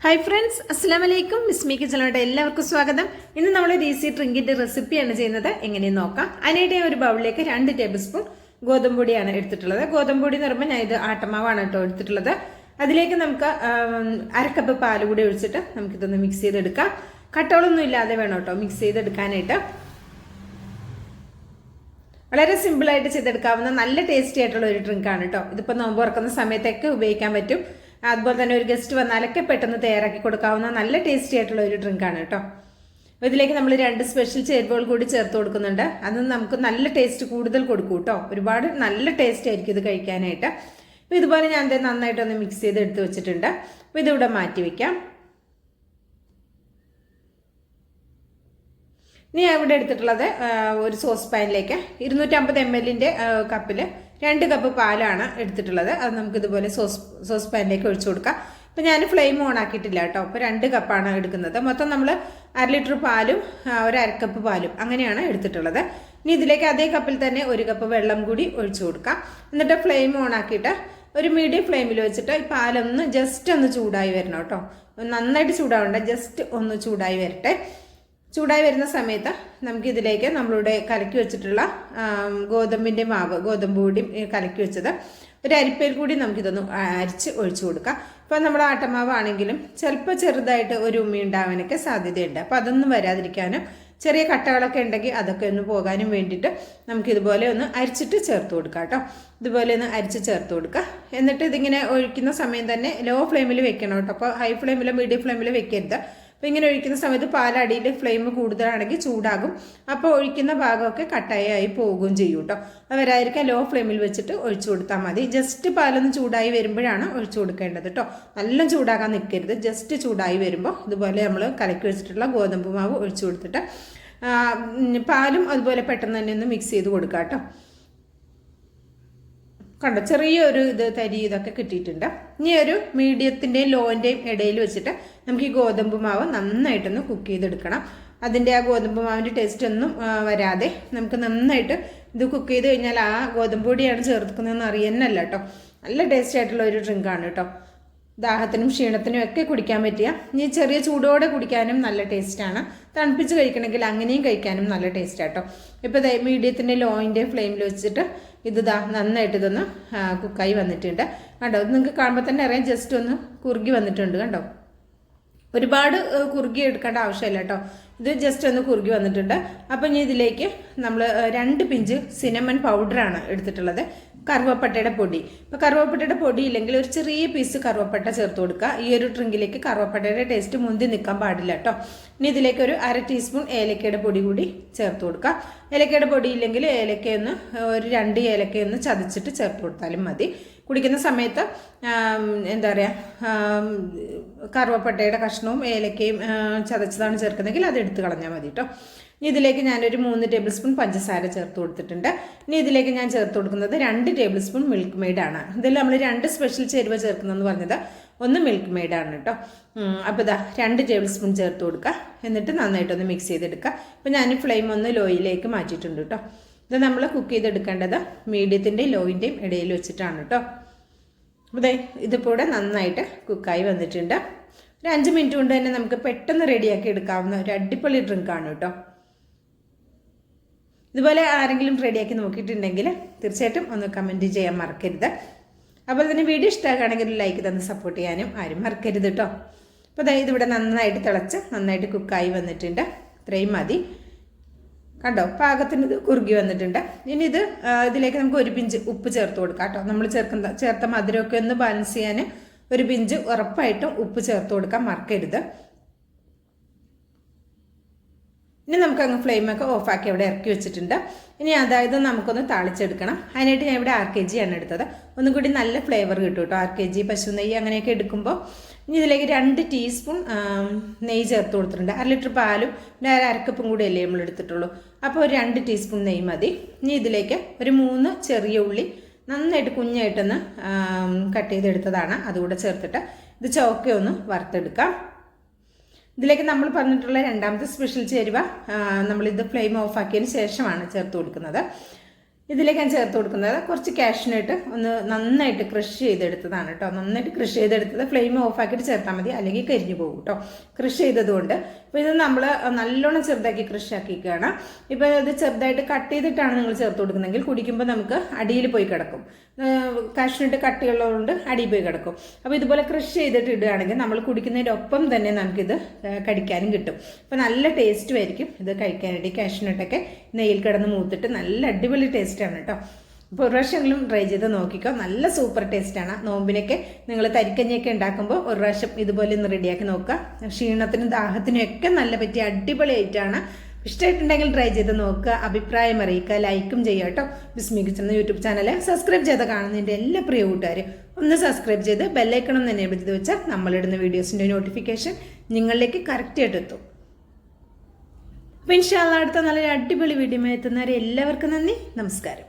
Hi friends, അസ്സലാമു അലൈക്കും. മിസ്മി കിച്ചണിലോട്ട് എല്ലാവർക്കും സ്വാഗതം. ഇന്ന് നമ്മൾ ഒരു ഈസി ഡ്രിങ്കിന്റെ റെസിപ്പിയാണ് ചെയ്യുന്നത്. എങ്ങനെയെന്ന് നോക്കാം. അതിനായിട്ട് ഞാൻ ഒരു ബൗളിലേക്ക് 2 ടേബിൾ സ്പൂൺ ഗോതമ്പ് പൊടിയാണ് എടുത്തിട്ടുള്ളത്. ഗോതമ്പ് പൊടി എന്ന് പറയുമ്പോൾ ഞാൻ ഇത് ആട്ടമാവാണ് കേട്ടോ എടുത്തിട്ടുള്ളത്. അതിലേക്ക് നമുക്ക് 1/2 കപ്പ് പാൽ കൂടി ഒഴിച്ചിട്ട് നമുക്കിതൊന്ന് മിക്സ് ചെയ്തെടുക്കാം. കട്ടകളൊന്നും ഇല്ലാതെ വേണം കേട്ടോ മിക്സ് ചെയ്തെടുക്കാനായിട്ട്. വളരെ സിമ്പിളായിട്ട് ചെയ്തെടുക്കാവുന്ന നല്ല ടേസ്റ്റി ആയിട്ടുള്ള ഒരു ഡ്രിങ്കാണ് കേട്ടോ. ഇതിപ്പോൾ നോമ്പ് തുറക്കുന്ന സമയത്തൊക്കെ ഉപയോഗിക്കാൻ പറ്റും. അതുപോലെ തന്നെ ഒരു ഗസ്റ്റ് വന്നാലൊക്കെ പെട്ടെന്ന് തയ്യാറാക്കി കൊടുക്കാവുന്ന നല്ല ടേസ്റ്റി ആയിട്ടുള്ള ഒരു ഡ്രിങ്കാണ് കേട്ടോ. ഇതിലേക്ക് നമ്മൾ 2 സ്പെഷ്യൽ ചേരുവകൾ കൂടി ചേർത്ത് കൊടുക്കുന്നുണ്ട്. അത് നമുക്ക് നല്ല ടേസ്റ്റ് കൂടുതൽ കൊടുക്കും കേട്ടോ. ഒരുപാട് നല്ല ടേസ്റ്റ് ആയിരിക്കും ഇത് കഴിക്കാനായിട്ട്. അപ്പോൾ ഇതുപോലെ ഞാൻ നന്നായിട്ടൊന്ന് മിക്സ് ചെയ്ത് എടുത്ത് വെച്ചിട്ടുണ്ട്. അപ്പോൾ ഇതിവിടെ മാറ്റി വയ്ക്കാം. ഇനി ഞാൻ ഇവിടെ എടുത്തിട്ടുള്ളത് ഒരു സോസ് പാനിലേക്ക് 250 ml കപ്പിൽ 2 കപ്പ് പാലാണ് എടുത്തിട്ടുള്ളത്. അത് നമുക്കിതുപോലെ സോസ് പാനിലേക്ക് ഒഴിച്ചു കൊടുക്കാം. ഇപ്പം ഞാൻ ഫ്ലെയിം ഓൺ ആക്കിയിട്ടില്ല കേട്ടോ. അപ്പോൾ 2 കപ്പാണ് എടുക്കുന്നത്. മൊത്തം നമ്മൾ 1/2 ലിറ്റർ പാലും 1/2 കപ്പ് പാലും അങ്ങനെയാണ് എടുത്തിട്ടുള്ളത്. ഇനി ഇതിലേക്ക് അതേ കപ്പിൽ തന്നെ 1 കപ്പ് വെള്ളം കൂടി ഒഴിച്ചു കൊടുക്കാം. എന്നിട്ട് ഫ്ലെയിം ഓൺ ആക്കിയിട്ട് ഒരു മീഡിയം ഫ്ലെയിമിൽ വെച്ചിട്ട് ഈ പാലൊന്ന് ജസ്റ്റ് ഒന്ന് ചൂടായി വരണം കേട്ടോ. നന്നായിട്ട് ചൂടാവണ്ട, ജസ്റ്റ് ഒന്ന് ചൂടായി വരട്ടെ. ചൂടായി വരുന്ന സമയത്ത് നമുക്കിതിലേക്ക് നമ്മളിവിടെ കലക്കി വെച്ചിട്ടുള്ള ഗോതമ്പിൻ്റെ മാവ്, ഗോതമ്പ് പൊടി കലക്കി വെച്ചത് ഒരു അരിപ്പയിൽ കൂടി നമുക്കിതൊന്ന് അരിച്ച് ഒഴിച്ചു കൊടുക്കാം. ഇപ്പോൾ നമ്മൾ ആട്ടമാവാണെങ്കിലും ചിലപ്പോൾ ചെറുതായിട്ട് ഒരു ഉമ്മി ഉണ്ടാവാനൊക്കെ സാധ്യതയുണ്ട്. അപ്പോൾ അതൊന്നും വരാതിരിക്കാനും ചെറിയ കട്ടകളൊക്കെ ഉണ്ടെങ്കിൽ അതൊക്കെ ഒന്ന് പോകാനും വേണ്ടിയിട്ട് നമുക്കിതുപോലെ ഒന്ന് അരിച്ചിട്ട് ചേർത്ത് കൊടുക്കാം കേട്ടോ. ഇതുപോലെ ഒന്ന് അരിച്ച് ചേർത്ത് കൊടുക്കുക. എന്നിട്ട് ഇതിങ്ങനെ ഒഴിക്കുന്ന സമയം തന്നെ ലോ ഫ്ലെയിമിൽ വെക്കണം കേട്ടോ. അപ്പോൾ ഹൈ ഫ്ലെയിമിലോ മീഡിയം ഫ്ലെയിമിലോ വെക്കരുത്. അപ്പോൾ ഇങ്ങനെ ഒഴിക്കുന്ന സമയത്ത് പാലടിയിൽ ഫ്ലെയിം കൂടുതലാണെങ്കിൽ ചൂടാകും. അപ്പോൾ ഒഴിക്കുന്ന ഭാഗമൊക്കെ കട്ടായി പോകുകയും ചെയ്യും കേട്ടോ. അത് വരാതിരിക്കാൻ ലോ ഫ്ലെയിമിൽ വെച്ചിട്ട് ഒഴിച്ചു കൊടുത്താൽ മതി. ജസ്റ്റ് പാലൊന്ന് ചൂടായി വരുമ്പോഴാണ് ഒഴിച്ചു കൊടുക്കേണ്ടത് കേട്ടോ. നല്ല ചൂടാക്കാൻ നിൽക്കരുത്. ജസ്റ്റ് ചൂടായി വരുമ്പോൾ ഇതുപോലെ നമ്മൾ കലക്കി വെച്ചിട്ടുള്ള ഗോതമ്പ് മാവ് ഒഴിച്ചു കൊടുത്തിട്ട് പാലും അതുപോലെ പെട്ടെന്ന് തന്നെ ഒന്ന് മിക്സ് ചെയ്ത് കൊടുക്കാം കേട്ടോ. കണ്ടോ, ചെറിയൊരു തരി ഇതൊക്കെ കിട്ടിയിട്ടുണ്ട്. ഇനി ഒരു മീഡിയത്തിൻ്റെയും ലോൻ്റെയും ഇടയിൽ വെച്ചിട്ട് നമുക്ക് ഈ ഗോതമ്പ് മാവ് നന്നായിട്ടൊന്ന് കുക്ക് ചെയ്തെടുക്കണം. അതിൻ്റെ ആ ഗോതമ്പ് മാവിൻ്റെ ടേസ്റ്റ് ഒന്നും വരാതെ നമുക്ക് നന്നായിട്ട് ഇത് കുക്ക് ചെയ്ത് കഴിഞ്ഞാൽ ആ ഗോതമ്പ് പൊടിയാണ് ചേർക്കുന്നതെന്ന് അറിയുന്നല്ല കേട്ടോ. നല്ല ടേസ്റ്റ് ആയിട്ടുള്ള ഒരു ഡ്രിങ്കാണ് കേട്ടോ. ദാഹത്തിനും ക്ഷീണത്തിനും ഒക്കെ കുടിക്കാൻ പറ്റിയ, ഇനി ചെറിയ ചൂടോടെ കുടിക്കാനും നല്ല ടേസ്റ്റാണ്. തണുപ്പിച്ച് കഴിക്കണമെങ്കിൽ അങ്ങനെയും കഴിക്കാനും നല്ല ടേസ്റ്റാട്ടോ. ഇപ്പോൾ മീഡിയത്തിൻ്റെ ലോയിൻ്റെ ഫ്ലെയിമിൽ വെച്ചിട്ട് നന്നായിട്ട് ഇതൊന്ന് കുക്കായി വന്നിട്ടുണ്ട് കണ്ടോ. നിങ്ങൾക്ക് കാണുമ്പോൾ തന്നെ അറിയാം, ജസ്റ്റ് ഒന്ന് കുറുകി വന്നിട്ടുണ്ട് കണ്ടോ. ഒരുപാട് കുറുകി എടുക്കേണ്ട ആവശ്യമില്ല കേട്ടോ. ഇത് ജസ്റ്റ് ഒന്ന് കുറുകി വന്നിട്ടുണ്ട്. അപ്പം ഇനി ഇതിലേക്ക് നമ്മൾ 2 പിഞ്ച് സിനമൺ പൗഡറാണ് എടുത്തിട്ടുള്ളത്, കറുവപ്പട്ടയുടെ പൊടി. ഇപ്പോൾ കറുവപ്പട്ടയുടെ പൊടി ഇല്ലെങ്കിൽ ഒരു ചെറിയ പീസ് കറുവപ്പട്ട ചേർത്ത് കൊടുക്കുക. ഈ ഒരു ഡ്രിങ്കിലേക്ക് കറുവപ്പട്ടയുടെ ടേസ്റ്റ് മുന്തി നിൽക്കാൻ പാടില്ല കേട്ടോ. ഇനി ഇതിലേക്ക് ഒരു 1/2 ടീസ്പൂൺ ഏലക്കയുടെ പൊടി കൂടി ചേർത്ത് കൊടുക്കുക. ഏലക്കയുടെ പൊടി ഇല്ലെങ്കിൽ ഏലക്കയൊന്ന് ഒരു 2 ഏലക്കയൊന്ന് ചതച്ചിട്ട് ചേർത്ത് കൊടുത്താലും മതി. കുടിക്കുന്ന സമയത്ത് എന്താ പറയുക, കറുവപ്പട്ടയുടെ കഷ്ണവും ഏലക്കയും ചതച്ചതാണ് ചേർക്കുന്നതെങ്കിൽ അത് എടുത്ത് കളഞ്ഞാൽ മതി കേട്ടോ. ഇനി ഇതിലേക്ക് ഞാനൊരു 3 ടേബിൾ സ്പൂൺ പഞ്ചസാര ചേർത്ത് കൊടുത്തിട്ടുണ്ട്. ഇനി ഇതിലേക്ക് ഞാൻ ചേർത്ത് കൊടുക്കുന്നത് 2 ടേബിൾ സ്പൂൺ മിൽക്ക് മെയ്ഡാണ്. ഇതിൽ നമ്മൾ 2 സ്പെഷ്യൽ ചേരുവ ചേർക്കുന്നതെന്ന് പറഞ്ഞത് ഒന്ന് മിൽക്ക് മെയ്ഡാണ് കേട്ടോ. അപ്പോൾ 2 ടേബിൾ സ്പൂൺ ചേർത്ത് കൊടുക്കുക. എന്നിട്ട് നന്നായിട്ടൊന്ന് മിക്സ് ചെയ്തെടുക്കുക. അപ്പോൾ ഞാൻ ഫ്ലെയിം ഒന്ന് ലോയിലേക്ക് മാറ്റിയിട്ടുണ്ട് കേട്ടോ. ഇത് നമ്മൾ കുക്ക് ചെയ്തെടുക്കേണ്ടത് മീഡിയത്തിൻ്റെയും ലോയിൻ്റെയും ഇടയിൽ വെച്ചിട്ടാണ് കേട്ടോ. അപ്പോൾ ഇതിപ്പോൾ ഇവിടെ നന്നായിട്ട് കുക്കായി വന്നിട്ടുണ്ട്. ഒരു 5 മിനിറ്റ് കൊണ്ട് തന്നെ നമുക്ക് പെട്ടെന്ന് റെഡിയാക്കി എടുക്കാവുന്ന ഒരു അടിപൊളി ഡ്രിങ്കാണ് കേട്ടോ. ഇതുപോലെ ആരെങ്കിലും റെഡിയാക്കി നോക്കിയിട്ടുണ്ടെങ്കിൽ തീർച്ചയായിട്ടും ഒന്ന് കമൻറ്റ് ചെയ്യാൻ മറക്കരുത്. അതുപോലെ തന്നെ വീഡിയോ ഇഷ്ടമാക്കുകയാണെങ്കിൽ ഒരു ലൈക്ക് തന്ന് സപ്പോർട്ട് ചെയ്യാനും ആരും മറക്കരുത് കേട്ടോ. അപ്പോൾ ഇതിവിടെ നന്നായിട്ട് തിളച്ച് നന്നായിട്ട് കുക്കായി വന്നിട്ടുണ്ട്. ഇത്രയും മതി കണ്ടോ. പാകത്തിന് ഇത് കുറുകി വന്നിട്ടുണ്ട്. ഇനി ഇതിലേക്ക് നമുക്ക് 1 പിഞ്ച് ഉപ്പ് ചേർത്ത് കൊടുക്കാം കേട്ടോ. നമ്മൾ ചേർത്ത മധുരമൊക്കെ ഒന്ന് ബാലൻസ് ചെയ്യാൻ 1 പിഞ്ച് ഉറപ്പായിട്ടും ഉപ്പ് ചേർത്ത് കൊടുക്കാൻ മറക്കരുത്. ഇനി നമുക്കങ്ങ് ഫ്ലെയിമൊക്കെ ഓഫാക്കി അവിടെ ഇറക്കി വെച്ചിട്ടുണ്ട്. ഇനി അതായത് നമുക്കൊന്ന് താളിച്ചെടുക്കണം. അതിനായിട്ട് ഞാൻ ഇവിടെ RKG ആണ് എടുത്തത്. ഒന്നും കൂടി നല്ല ഫ്ലേവർ കിട്ടും കേട്ടോ. RKG, പശു നെയ്യ് അങ്ങനെയൊക്കെ എടുക്കുമ്പോൾ. ഇനി ഇതിലേക്ക് 2 ടീസ്പൂൺ നെയ്യ് ചേർത്ത് കൊടുത്തിട്ടുണ്ട്. 1/2 ലിറ്റർ പാലും 1/2 കപ്പും കൂടി അല്ലേ നമ്മൾ എടുത്തിട്ടുള്ളൂ. അപ്പോൾ ഒരു 2 ടീസ്പൂൺ നെയ്യ് മതി. ഇനി ഇതിലേക്ക് ഒരു 3 ചെറിയ ഉള്ളി നന്നായിട്ട് കുഞ്ഞായിട്ടൊന്ന് കട്ട് ചെയ്തെടുത്തതാണ്, അതുകൂടെ ചേർത്തിട്ട് ഇത് ചുവക്കെ ഒന്ന് വറുത്തെടുക്കാം. ഇതിലേക്ക് നമ്മൾ പറഞ്ഞിട്ടുള്ള 2ാമത്തെ സ്പെഷ്യൽ ചേരുവ നമ്മളിത് ഫ്ലെയിം ഓഫ് ആക്കിയതിന് ശേഷമാണ് ചേർത്ത് കൊടുക്കുന്നത്. ഇതിലേക്ക് ഞാൻ ചേർത്ത് കൊടുക്കുന്നത് കുറച്ച് കാഷ്യൂനട്ട് ഒന്ന് നന്നായിട്ട് ക്രഷ് ചെയ്തെടുത്തതാണ് കേട്ടോ. നന്നായിട്ട് ക്രഷ് ചെയ്തെടുത്തത് ഫ്ലെയിം ഓഫാക്കിയിട്ട് ചേർത്താൽ മതി, അല്ലെങ്കിൽ കരിഞ്ഞു പോകും കേട്ടോ. ക്രഷ് ചെയ്തതുകൊണ്ട് അപ്പോൾ ഇത് നമ്മൾ നല്ലോണം ചെറുതാക്കി ക്രഷ് ആക്കിക്കുകയാണ്. ഇപ്പോൾ ഇത് ചെറുതായിട്ട് കട്ട് ചെയ്തിട്ടാണ് നിങ്ങൾ ചേർത്ത് കൊടുക്കുന്നതെങ്കിൽ കുടിക്കുമ്പോൾ നമുക്ക് അടിയിൽ പോയി കിടക്കും. കാഷ്യൂനട്ട് കട്ടിയുള്ളതുകൊണ്ട് അടിയിൽ പോയി കിടക്കും. അപ്പോൾ ഇതുപോലെ ക്രഷ് ചെയ്തിട്ട് ഇടുകയാണെങ്കിൽ നമ്മൾ കുടിക്കുന്നതിൻ്റെ ഒപ്പം തന്നെ നമുക്കിത് കടിക്കാനും കിട്ടും. അപ്പോൾ നല്ല ടേസ്റ്റും ആയിരിക്കും ഇത് കഴിക്കാനായിട്ട്. കാഷ്യൂനട്ടൊക്കെ നെയ്യിൽ കിടന്ന് മൂത്തിട്ട് നല്ല അടിപൊളി ടേസ്റ്റാണ് കേട്ടോ. അപ്പോൾ ഒരു പ്രാവശ്യമെങ്കിലും ട്രൈ ചെയ്ത് നോക്കിക്കോ, നല്ല സൂപ്പർ ടേസ്റ്റാണ്. നോമ്പിനൊക്കെ നിങ്ങൾ തരിക്കഞ്ഞിയൊക്കെ ഉണ്ടാക്കുമ്പോൾ ഒരു പ്രാവശ്യം ഇതുപോലെ ഒന്ന് റെഡിയാക്കി നോക്കുക. ക്ഷീണത്തിനും ദാഹത്തിനും ഒക്കെ നല്ല പറ്റിയ അടിപൊളി ആയിട്ടാണ്. ഇഷ്ടമായിട്ടുണ്ടെങ്കിൽ ട്രൈ ചെയ്ത് നോക്കുക, അഭിപ്രായം അറിയിക്കുക, ലൈക്കും ചെയ്യുക കേട്ടോ. ബിസ്മി കിച്ചൺ എന്ന യൂട്യൂബ് ചാനൽ സബ്സ്ക്രൈബ് ചെയ്ത് കാണുന്നതിൻ്റെ എല്ലാ പ്രിയ കൂട്ടുകാരും ഒന്ന് സബ്സ്ക്രൈബ് ചെയ്ത് ബെല്ലൈക്കണം തന്നെ എനേബിൾ ചെയ്ത് വെച്ചാൽ നമ്മളിടുന്ന വീഡിയോസിൻ്റെ നോട്ടിഫിക്കേഷൻ നിങ്ങളിലേക്ക് കറക്റ്റായിട്ട് എത്തും. അപ്പോൾ ഇൻഷാ അല്ലാഹ് അടുത്ത നല്ലൊരു അടിപൊളി വീഡിയോ എത്തുന്നവരെ എല്ലാവർക്കും നന്ദി, നമസ്കാരം.